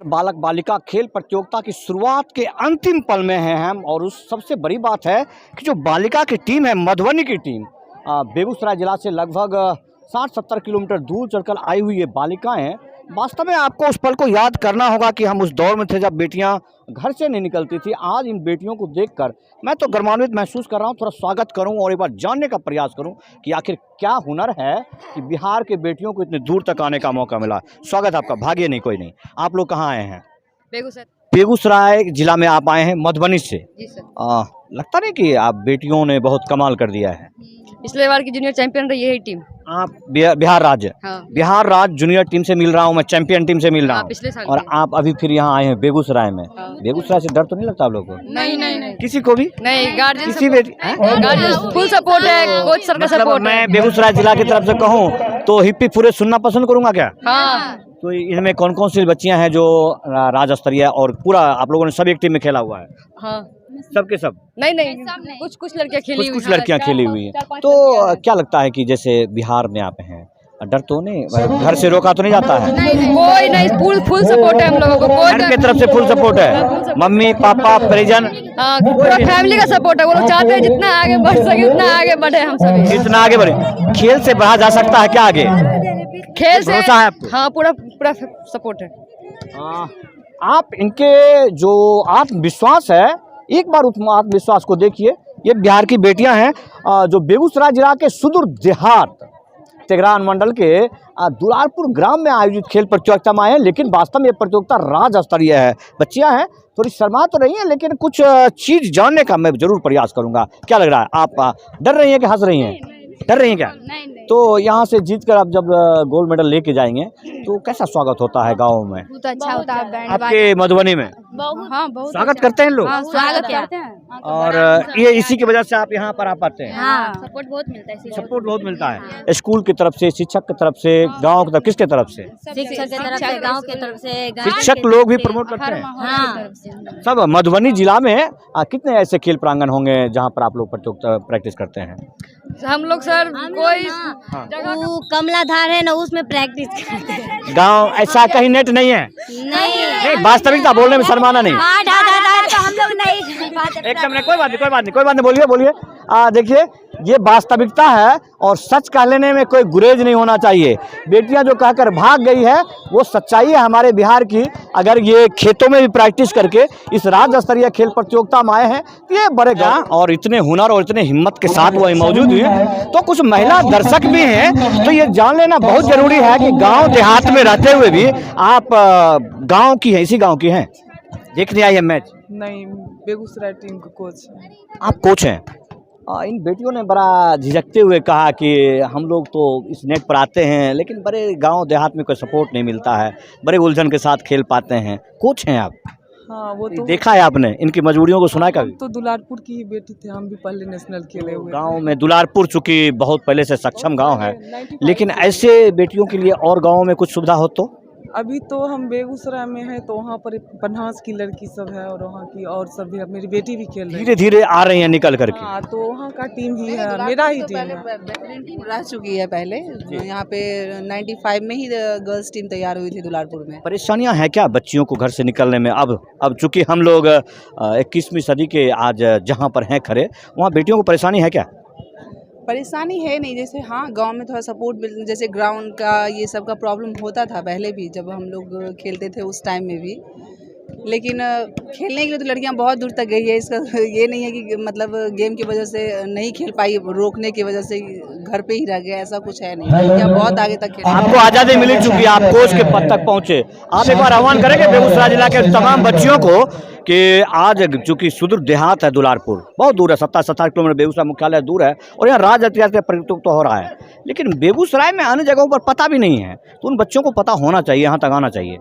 बालक बालिका खेल प्रतियोगिता की शुरुआत के अंतिम पल में हैं हम। और उस सबसे बड़ी बात है कि जो बालिका की टीम है, मधुबनी की टीम, बेगूसराय जिला से लगभग 60-70 किलोमीटर दूर चलकर आई हुई ये बालिकाएं हैं। वास्तव में आपको उस पल को याद करना होगा कि हम उस दौर में थे जब बेटियां घर से नहीं निकलती थी। आज इन बेटियों को देखकर मैं तो गर्वान्वित महसूस कर रहा हूं। थोड़ा स्वागत करूं और एक बार जानने का प्रयास करूं कि आखिर क्या हुनर है कि बिहार के बेटियों को इतने दूर तक आने का मौका मिला। स्वागत आपका, भागिए नहीं, कोई नहीं। आप लोग कहाँ आए हैं? बेगूसराय जिला में आप आए हैं, मधुबनी से। जी सर। लगता नहीं कि आप बेटियों ने बहुत कमाल कर दिया है। पिछले बार की जूनियर चैंपियन रही है टीम। आप बिहार राज्य, हाँ। बिहार राज्य जूनियर टीम से मिल रहा हूँ मैं, चैंपियन टीम से मिल रहा हूँ। पिछले साल और आप अभी फिर यहाँ आए हैं बेगूसराय में। बेगूसराय से डर तो नहीं लगता आप लोगों को? नहीं किसी को भी नहीं, गार्जियन किसी बेटी फुल सपोर्ट है, कोच सर का सपोर्ट है। मैं बेगूसराय जिला की तरफ से कहूँ तो हिप्पी पूरे सुनना पसंद करूंगा क्या? हाँ। तो इनमें कौन कौन सी बच्चियां हैं जो राज्य स्तरीय और पूरा आप लोगों ने सब एक टीम में खेला हुआ है? हाँ। सबके सब? नहीं, कुछ लड़कियां खेली हुई, कुछ लड़कियां खेली हुई हैं। तो क्या लगता है कि जैसे बिहार में आप हैं, डर तो नहीं, घर से रोका तो नहीं जाता है? कोई नहीं, फुल सपोर्ट है हम लोगों को। कोई घर की तरफ से फुल सपोर्ट है, मम्मी पापा परिजन पूरा फैमिली का सपोर्ट है। वो लोग चाहते हैं जितना आगे बढ़ सके उतना आगे बढ़े हम सभी। इतना आगे बढ़े। खेल से बढ़ा जा सकता है क्या आगे? खेल से भरोसा है आपको? हाँ, पूरा सपोर्ट है। आप इनके जो आत्मविश्वास है, एक बार उस आत्मविश्वास को देखिए। ये बिहार की बेटियां हैं जो बेगूसराय जिला के सुदूर देहात तेघरान मंडल के दुलारपुर ग्राम में आयोजित खेल प्रतियोगिता में आए हैं। लेकिन वास्तव में ये प्रतियोगिता राज्य स्तरीय है। बच्चियां हैं, थोड़ी शर्मा तो रही हैं, लेकिन कुछ चीज जानने का मैं जरूर प्रयास करूंगा। क्या लग रहा है? आप डर रही हैं कि हंस रही हैं? डर रही हैं क्या? नहीं। तो यहाँ से जीतकर आप जब गोल्ड मेडल लेके जाएंगे तो कैसा स्वागत होता है गाँव में? बहुत अच्छा होता है आपके मधुबनी में? बहुत स्वागत करते हैं लोग? स्वागत करते हैं। और ये इसी की वजह से आप यहाँ पर आ पाते हैं? सपोर्ट बहुत मिलता है। सपोर्ट बहुत मिलता है स्कूल की तरफ से, शिक्षक की तरफ से, गांव की तरफ, किसके तरफ से? शिक्षक की तरफ से, गांव की तरफ से, शिक्षक लोग भी प्रमोट करते हैं सब। मधुबनी जिला में कितने ऐसे खेल प्रांगण होंगे जहाँ पर आप लोग प्रतियोगिता प्रैक्टिस करते हैं? हम लोग सर कोई वो कमलाधार है ना, उसमें प्रैक्टिस करते हैं। गांव ऐसा कहीं नेट नहीं है? नहीं, वास्तविकता बोलने में शर्माना नहीं। हम लोग नहीं एकदम नहीं, कोई बात नहीं, बोलिए। देखिए, ये वास्तविकता है और सच कह लेने में कोई गुरेज नहीं होना चाहिए। बेटियां जो कहकर भाग गई है वो सच्चाई है हमारे बिहार की। अगर ये खेतों में भी प्रैक्टिस करके इस राज्य स्तरीय खेल प्रतियोगिता में आए हैं तो ये बड़े गांव और इतने हुनर और इतने हिम्मत के साथ वो मौजूद हुए। तो कुछ महिला दर्शक भी हैं, तो ये जान लेना बहुत जरूरी है कि गाँव देहात में रहते हुए भी आप गाँव की है, इसी गाँव की हैं, देखने आई है मैच? नहीं, बेगूसराय टीम का कोच है। आप कोच हैं? इन बेटियों ने बड़ा झिझकते हुए कहा कि हम लोग तो इस नेट पर आते हैं लेकिन बड़े गांव देहात में कोई सपोर्ट नहीं मिलता है, बड़े उलझन के साथ खेल पाते हैं। कोच हैं आप? हाँ, वो तो देखा है आपने, इनकी मजबूरियों को सुना है कभी? तो दुलारपुर की ही बेटी थी, हम भी पहले नेशनल खेले हुए। गांव में दुलारपुर चूंकि बहुत पहले से सक्षम गांव है, लेकिन ऐसे बेटियों के लिए और गाँव में कुछ सुविधा हो तो? अभी तो हम बेगूसराय में हैं तो वहाँ पर पन्हास की लड़की सब है और वहाँ की और सब भी, मेरी बेटी भी खेल रही है। धीरे धीरे आ रही हैं निकल करके। हाँ, तो वहाँ का टीम ही है, मेरा ही टीम है। बेहतरीन टीम रह चुकी है पहले। यहाँ पे 95 में ही गर्ल्स टीम तैयार हुई थी दुलारपुर में। परेशानियां हैं क्या बच्चियों को घर से निकलने में? अब चूंकि हम लोग 21वीं सदी के आज जहाँ पर हैं खड़े, वहाँ बेटियों को परेशानी है क्या? परेशानी है नहीं, जैसे हाँ गांव में थोड़ा सपोर्ट मिल, जैसे ग्राउंड का ये सब का प्रॉब्लम होता था पहले भी जब हम लोग खेलते थे उस टाइम में भी। लेकिन खेलने के लिए तो लड़कियां बहुत दूर तक गई है। इसका ये नहीं है कि मतलब गेम की वजह से नहीं खेल पाई, रोकने की वजह से घर पे ही रह गया, ऐसा कुछ है नहीं। लड़कियां बहुत आगे तक खेल। आपको आज़ादी मिली चूंकि आप कोच के पद तक पहुंचे। आप एक बार आह्वान करेंगे बेगूसराय जिला के तमाम बच्चियों को कि आज चूंकि सुदूर देहात है, दुलारपुर बहुत दूर है, 70-70 किलोमीटर बेगूसराय मुख्यालय दूर है और यहाँ राज्य स्तरीय प्रतियोगिता हो रहा है, लेकिन बेगूसराय में अन्य जगहों पर पता भी नहीं है। तो उन बच्चों को पता होना चाहिए, यहाँ तक आना चाहिए।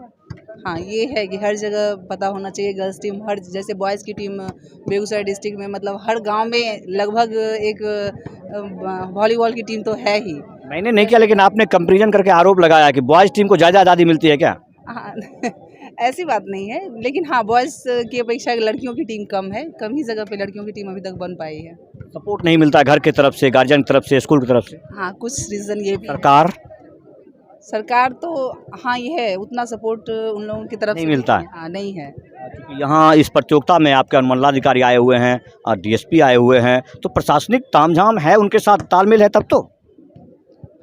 हाँ, ये है कि हर जगह पता होना चाहिए। गर्ल्स टीम हर, जैसे बॉयज़ की टीम बेगूसराय डिस्ट्रिक्ट में मतलब हर गांव में लगभग एक वॉलीबॉल की टीम तो है ही। मैंने नहीं किया, लेकिन आपने कंपैरिजन करके आरोप लगाया कि बॉयज़ टीम को ज़्यादा आज़ादी मिलती है क्या? हाँ ऐसी बात नहीं है, लेकिन हाँ बॉयज़ की अपेक्षा लड़कियों की टीम कम है। कम ही जगह पे लड़कियों की टीम अभी तक बन पाई है। सपोर्ट नहीं मिलता घर की तरफ से, गार्जियन की तरफ से, स्कूल की तरफ से? हाँ, कुछ रीज़न ये भी है। सरकार तो हाँ ये है, उतना सपोर्ट उन लोगों की तरफ नहीं से मिलता है। हाँ नहीं है। क्योंकि यहाँ इस प्रतियोगिता में आपके अनुमंडलाधिकारी आए हुए हैं और डीएसपी आए हुए हैं, तो प्रशासनिक तामझाम है, उनके साथ तालमेल है तब तो।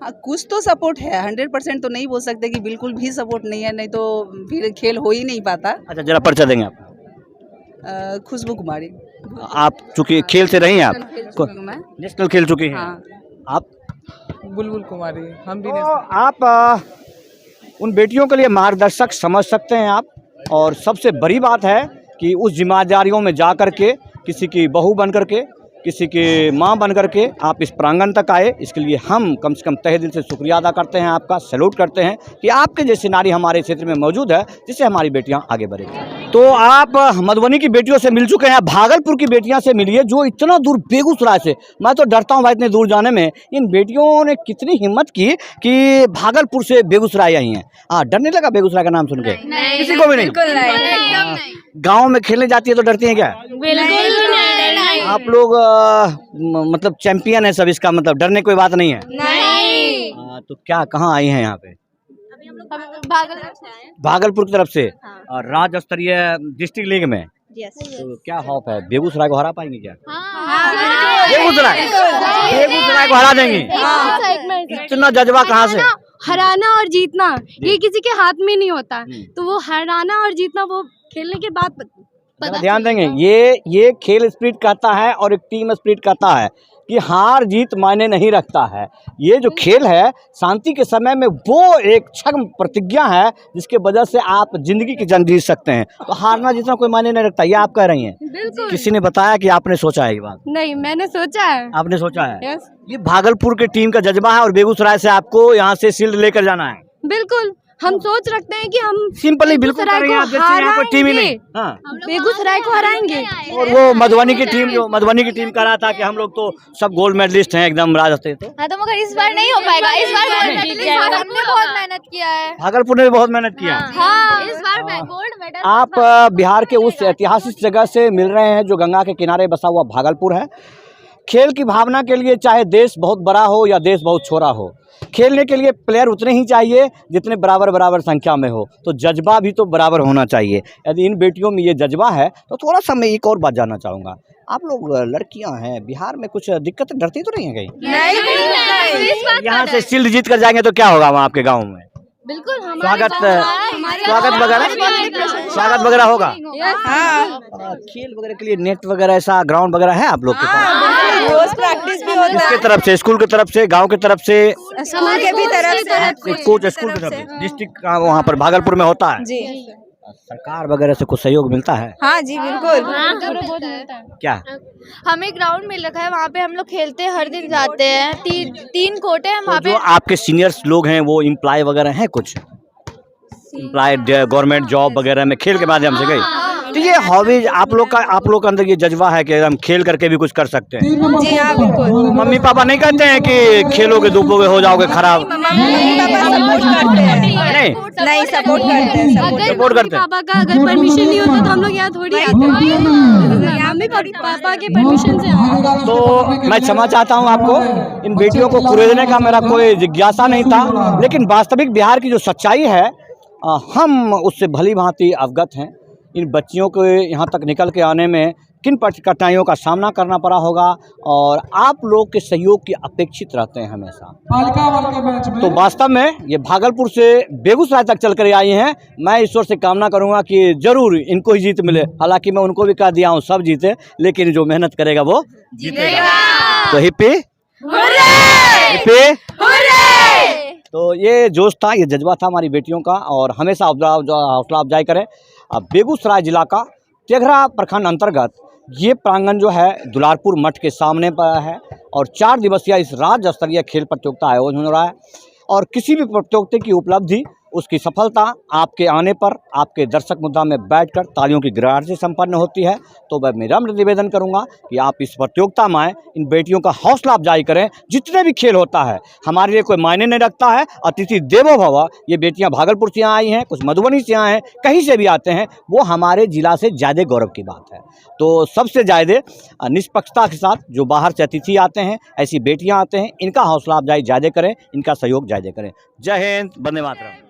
हाँ कुछ तो सपोर्ट है, 100% तो नहीं बोल सकते कि बिल्कुल भी सपोर्ट नहीं है, नहीं तो फिर खेल हो ही नहीं पाता। अच्छा, जरा परिचय देंगे आप। खुशबू कुमारी। आप चूंकि खेल से रही हैं, खेल आप चुकी हूँ मैं। नेशनल खेल चुकी हैं। हाँ आप बुलबुल कुमारी, हम भी तो नहीं। आप उन बेटियों के लिए मार्गदर्शक समझ सकते हैं आप। और सबसे बड़ी बात है कि उस जिम्मेदारियों में जा कर के किसी की बहू बन कर के, किसी की माँ बन कर के आप इस प्रांगण तक आए, इसके लिए हम कम से कम तहे दिल से शुक्रिया अदा करते हैं, आपका सैल्यूट करते हैं कि आपके जैसे नारी हमारे क्षेत्र में मौजूद है, जिससे हमारी बेटियां आगे बढ़ेंगी। तो आप मधुबनी की बेटियों से मिल चुके हैं, भागलपुर की बेटियां से मिलिए जो इतना दूर बेगूसराय से। मैं तो डरता हूं भाई इतने दूर जाने में। इन बेटियों ने कितनी हिम्मत की कि भागलपुर से बेगूसराय आई हैं। डरने लगा बेगूसराय का नाम सुन के? किसी को भी नहीं। गाँव में खेलने जाती है तो डरती हैं क्या? आप लोग मतलब चैंपियन है सब, इसका मतलब डरने कोई बात नहीं है। तो क्या कहाँ आई हैं यहाँ पे? भागलपुर की तरफ से। और राज्य स्तरीय डिस्ट्रिक्ट लीग में। तो क्या हॉप है, बेगूसराय को हरा पाएंगे क्या? बेगूसराय को हरा देंगी? इतना जज्बा कहाँ से? हराना और जीतना ये किसी के हाथ में नहीं होता, तो वो हराना और जीतना वो खेलने के बाद जरा ध्यान देंगे। ये खेल स्पिरिट कहता है और एक टीम स्पिरिट कहता है कि हार जीत मायने नहीं रखता है। ये जो खेल है शांति के समय में वो एक क्षण प्रतिज्ञा है जिसके वजह से आप जिंदगी की जंग जीत सकते हैं। तो हारना जीतना कोई मायने नहीं रखता, ये आप कह रही हैं। किसी ने बताया कि आपने सोचा है ये बात? नहीं, मैंने सोचा है। आपने सोचा है? यस। ये भागलपुर के टीम का जज्बा है और बेगूसराय से आपको यहाँ से शील्ड लेकर जाना है। बिल्कुल, हम सोच रखते हैं कि हम सिंपली बिल्कुल कर रही हैं आप, जैसे यहाँ कोई टीम ही नहीं। हाँ, बेगूसराय को हराएंगे। और वो मधुबनी की टीम, जो मधुबनी की टीम कह रहा था कि हम लोग तो सब गोल्ड मेडलिस्ट हैं एकदम राजस्थे। तो हाँ तो मगर इस बार नहीं हो पाएगा, इस बार हमने बहुत मेहनत किया है। भागलपुर ने भी बहुत मेहनत किया। हाँ इस बार गोल्ड मेडल। आप बिहार के उस ऐतिहासिक जगह से मिल रहे हैं जो गंगा के किनारे बसा हुआ भागलपुर है। खेल की भावना के लिए चाहे देश बहुत बड़ा हो या देश बहुत छोटा हो, खेलने के लिए प्लेयर उतने ही चाहिए जितने बराबर संख्या में हो। तो जज्बा भी तो बराबर होना चाहिए। यदि इन बेटियों में ये जज्बा है तो थोड़ा सा मैं एक और बात जानना चाहूँगा। आप लोग लड़कियां हैं, बिहार में कुछ दिक्कत डरती तो नहीं है कहीं? नहीं। यहाँ से शील्ड जीत कर जाएंगे तो क्या होगा वहाँ आपके गाँव में? बिल्कुल स्वागत वगैरह होगा। खेल वगैरह के लिए नेट वगैरह ऐसा ग्राउंड वगैरह है आप लोग के पास? रोज प्रैक्टिस भी होता किसके तरफ से? स्कूल की तरफ से, गांव की तरफ से? स्कूल के भी तरफ से। कोच स्कूल की तरफ से, डिस्ट्रिक्ट का वहाँ पर भागलपुर में होता है जी। सरकार वगैरह से कुछ सहयोग मिलता है? हाँ जी बिल्कुल। क्या? हमें ग्राउंड मिल रखा है, वहाँ पे हम लोग खेलते हैं, हर दिन जाते हैं। तीन कोर्ट है वहाँ तो जो पे। आपके सीनियर्स लोग हैं वो एम्प्लॉय वगैरह हैं, कुछ एम्प्लॉय गवर्नमेंट जॉब वगैरह में खेल के माध्यम से गई? तो ये हॉबीज आप लोग के अंदर ये जज्बा है कि हम खेल करके भी कुछ कर सकते हैं? जी हाँ बिल्कुल। मम्मी पापा नहीं कहते हैं कि खेलोगे धूपोगे हो जाओगे खराब? मम्मी पापा सपोर्ट करते हैं। नहीं सपोर्ट करते हैं। सपोर्ट करते हैं। पापा का अगर परमिशन नहीं होता तो हम लोग यहाँ थोड़ी आते हैं। मम्मी पापा के परमिशन से आते। तो मैं क्षमा चाहता हूँ आपको, इन बेटियों को कुरेदने का मेरा कोई जिज्ञासा नहीं था, लेकिन वास्तविक बिहार की जो सच्चाई है हम उससे भली भांति अवगत हैं। इन बच्चियों को यहाँ तक निकल के आने में किन कठिनाइयों का सामना करना पड़ा होगा और आप लोग के सहयोग की अपेक्षित रहते हैं हमेशा। तो वास्तव में ये भागलपुर से बेगूसराय तक चल कर आई हैं। मैं ईश्वर से कामना करूंगा कि जरूर इनको ही जीत मिले। हालांकि मैं उनको भी कह दिया हूँ सब जीते, लेकिन जो मेहनत करेगा वो जीतेगा। तो हिप्पी हिप्पी। तो ये जोश था, ये जज्बा था हमारी बेटियों का और हमेशा हौसला अफजाई करें। अब बेगूसराय जिला का तेघरा प्रखंड अंतर्गत ये प्रांगण जो है दुलारपुर मठ के सामने पर है और 4 दिवसीय इस राज्य स्तरीय खेल प्रतियोगिता आयोजन हो रहा है। और किसी भी प्रतियोगिता की उपलब्धि उसकी सफलता आपके आने पर आपके दर्शक मुद्रा में बैठकर तालियों की गिड़गिड़ाहट से संपन्न होती है। तो मैं विनम्र निवेदन करूंगा कि आप इस प्रतियोगिता में आएँ, इन बेटियों का हौसला अफजाई करें। जितने भी खेल होता है हमारे लिए कोई मायने नहीं रखता है। अतिथि देवो भव। ये बेटियां भागलपुर से आई हैं, कुछ मधुबनी से आए हैं, कहीं से भी आते हैं, वो हमारे जिला से ज़्यादा गौरव की बात है। तो सबसे ज़्यादा निष्पक्षता के साथ जो बाहर से अतिथि आते हैं, ऐसी बेटियाँ आते हैं, इनका हौसला अफजाई ज़्यादा करें, इनका सहयोग ज़्यादा करें। जय हिंद, वंदे मातरम।